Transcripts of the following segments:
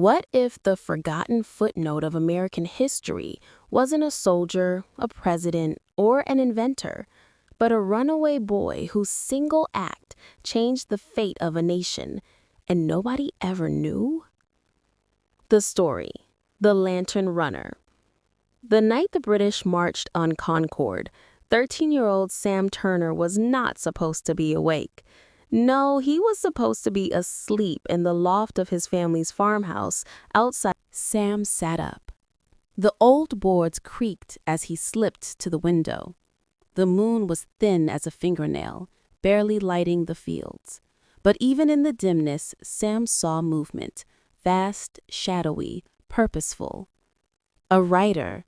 What if the forgotten footnote of American history wasn't a soldier, a president, or an inventor, but a runaway boy whose single act changed the fate of a nation, and nobody ever knew? The story, The Lantern Runner. The night the British marched on Concord, 13-year-old Sam Turner was not supposed to be awake. No, he was supposed to be asleep in the loft of his family's farmhouse outside. Sam sat up. The old boards creaked as he slipped to the window. The moon was thin as a fingernail, barely lighting the fields. But even in the dimness, Sam saw movement, vast, shadowy, purposeful. A rider.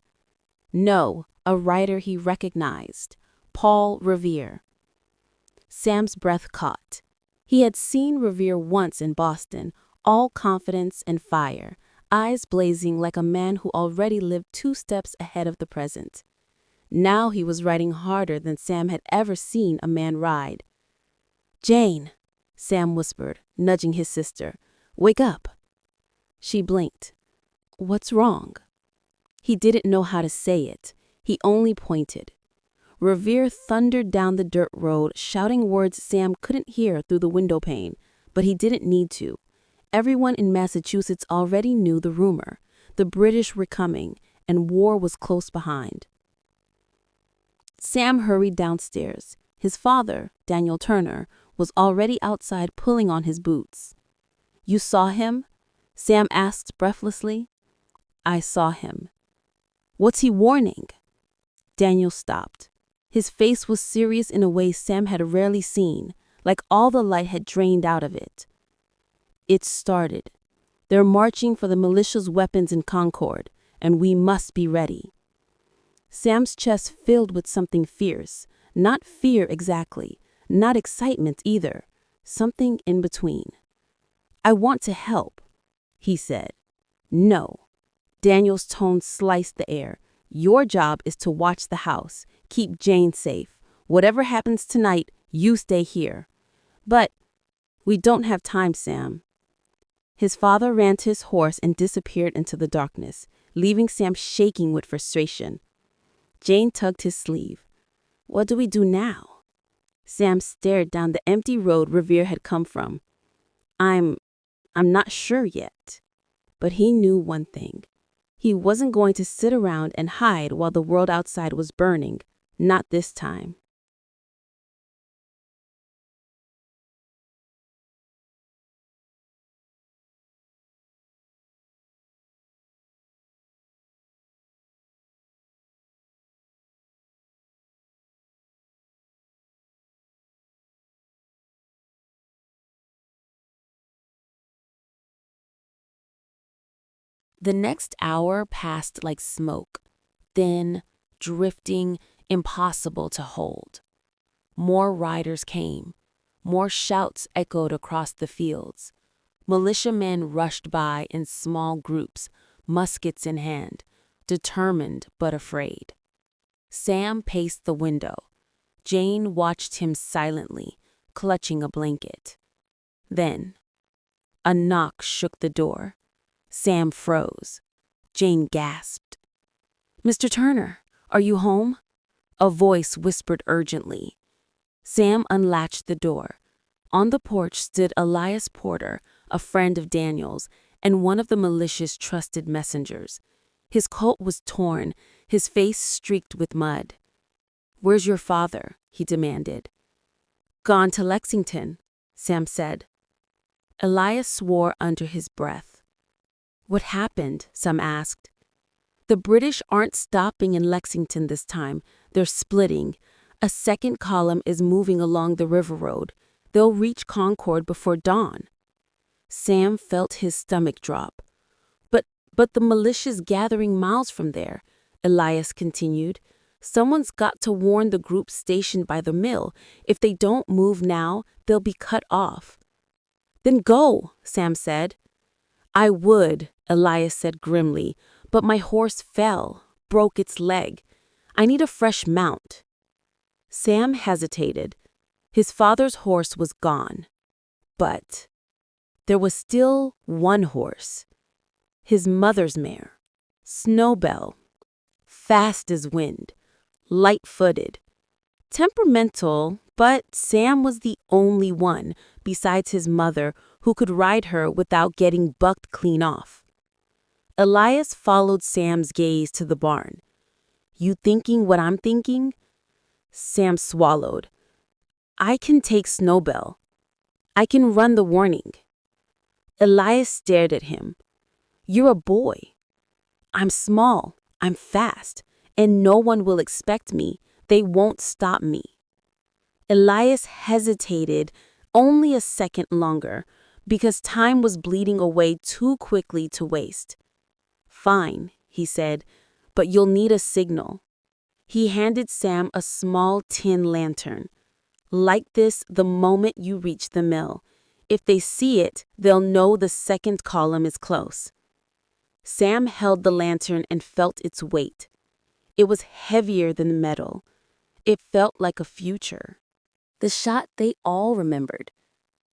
No, a rider he recognized. Paul Revere. Sam's breath caught. He had seen Revere once in Boston, all confidence and fire, eyes blazing like a man who already lived 2 steps ahead of the present. Now he was riding harder than Sam had ever seen a man ride. "Jane," Sam whispered, nudging his sister. "Wake up." She blinked. "What's wrong?" He didn't know how to say it. He only pointed. Revere thundered down the dirt road, shouting words Sam couldn't hear through the window pane, but he didn't need to. Everyone in Massachusetts already knew the rumor. The British were coming, and war was close behind. Sam hurried downstairs. His father, Daniel Turner, was already outside pulling on his boots. "You saw him?" Sam asked breathlessly. "I saw him." "What's he warning?" Daniel stopped. His face was serious in a way Sam had rarely seen, like all the light had drained out of it. "It started. They're marching for the militia's weapons in Concord, and we must be ready." Sam's chest filled with something fierce. Not fear exactly, not excitement either. Something in between. "I want to help," he said. "No." Daniel's tone sliced the air. "Your job is to watch the house, keep Jane safe. Whatever happens tonight, you stay here." "But we don't have time, Sam." His father ran to his horse and disappeared into the darkness, leaving Sam shaking with frustration. Jane tugged his sleeve. "What do we do now?" Sam stared down the empty road Revere had come from. I'm not sure yet." But he knew one thing. He wasn't going to sit around and hide while the world outside was burning. Not this time. The next hour passed like smoke, thin, drifting, impossible to hold. More riders came. More shouts echoed across the fields. Militiamen rushed by in small groups, muskets in hand, determined but afraid. Sam paced the window. Jane watched him silently, clutching a blanket. Then, a knock shook the door. Sam froze. Jane gasped. "Mr. Turner, are you home?" A voice whispered urgently. Sam unlatched the door. On the porch stood Elias Porter, a friend of Daniel's, and one of the militia's trusted messengers. His coat was torn, his face streaked with mud. "Where's your father?" he demanded. "Gone to Lexington," Sam said. Elias swore under his breath. "What happened?" some asked. "The British aren't stopping in Lexington this time. They're splitting. A second column is moving along the river road. They'll reach Concord before dawn." Sam felt his stomach drop. But the militia's gathering miles from there," Elias continued. "Someone's got to warn the group stationed by the mill. If they don't move now, they'll be cut off." "Then go," Sam said. "I would," Elias said grimly, "but my horse fell, broke its leg. I need a fresh mount." Sam hesitated. His father's horse was gone. But there was still one horse. His mother's mare, Snowbell, fast as wind, light-footed, temperamental, but Sam was the only one, besides his mother, who could ride her without getting bucked clean off. Elias followed Sam's gaze to the barn. "You thinking what I'm thinking?" Sam swallowed. "I can take Snowbell. I can run the warning." Elias stared at him. "You're a boy. I'm small, I'm fast, and no one will expect me. They won't stop me." Elias hesitated only a second longer because time was bleeding away too quickly to waste. "Fine," he said, "but you'll need a signal." He handed Sam a small tin lantern. "Light this the moment you reach the mill. If they see it, they'll know the second column is close." Sam held the lantern and felt its weight. It was heavier than metal. It felt like a future. The shot they all remembered.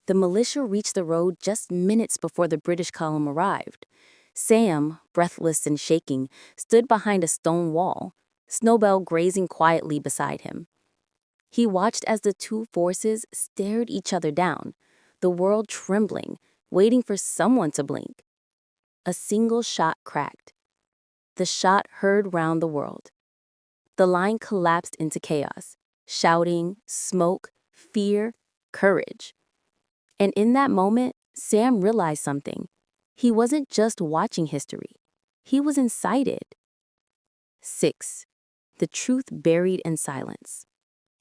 The militia reached the road just minutes before the British column arrived. Sam, breathless and shaking, stood behind a stone wall, Snowbell grazing quietly beside him. He watched as the two forces stared each other down, the world trembling, waiting for someone to blink. A single shot cracked. The shot heard round the world. The line collapsed into chaos, shouting, smoke, fear, courage. And in that moment, Sam realized something. He wasn't just watching history. He was inside it. 6. The truth buried in silence.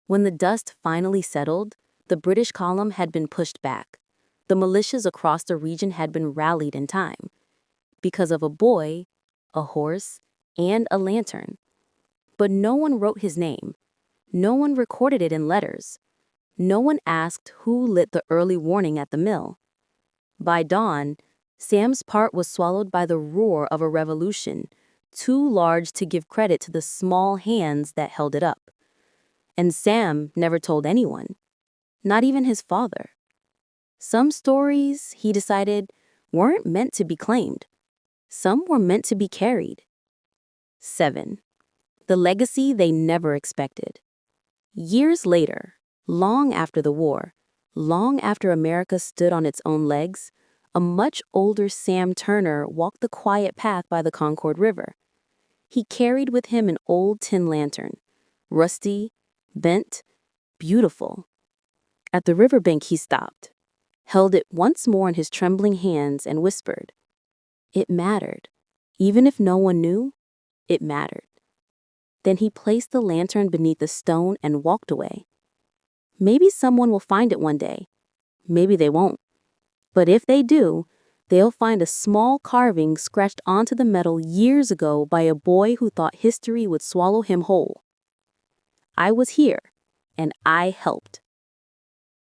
When the dust finally settled, the British column had been pushed back. The militias across the region had been rallied in time. Because of a boy, a horse, and a lantern. But no one wrote his name. No one recorded it in letters. No one asked who lit the early warning at the mill. By dawn, Sam's part was swallowed by the roar of a revolution, too large to give credit to the small hands that held it up. And Sam never told anyone, not even his father. Some stories, he decided, weren't meant to be claimed. Some were meant to be carried. 7. The legacy they never expected. Years later, long after the war, long after America stood on its own legs, a much older Sam Turner walked the quiet path by the Concord River. He carried with him an old tin lantern, rusty, bent, beautiful. At the riverbank he stopped, held it once more in his trembling hands, and whispered. It mattered. Even if no one knew, it mattered. Then he placed the lantern beneath a stone and walked away. Maybe someone will find it one day. Maybe they won't. But if they do, they'll find a small carving scratched onto the metal years ago by a boy who thought history would swallow him whole. I was here, and I helped.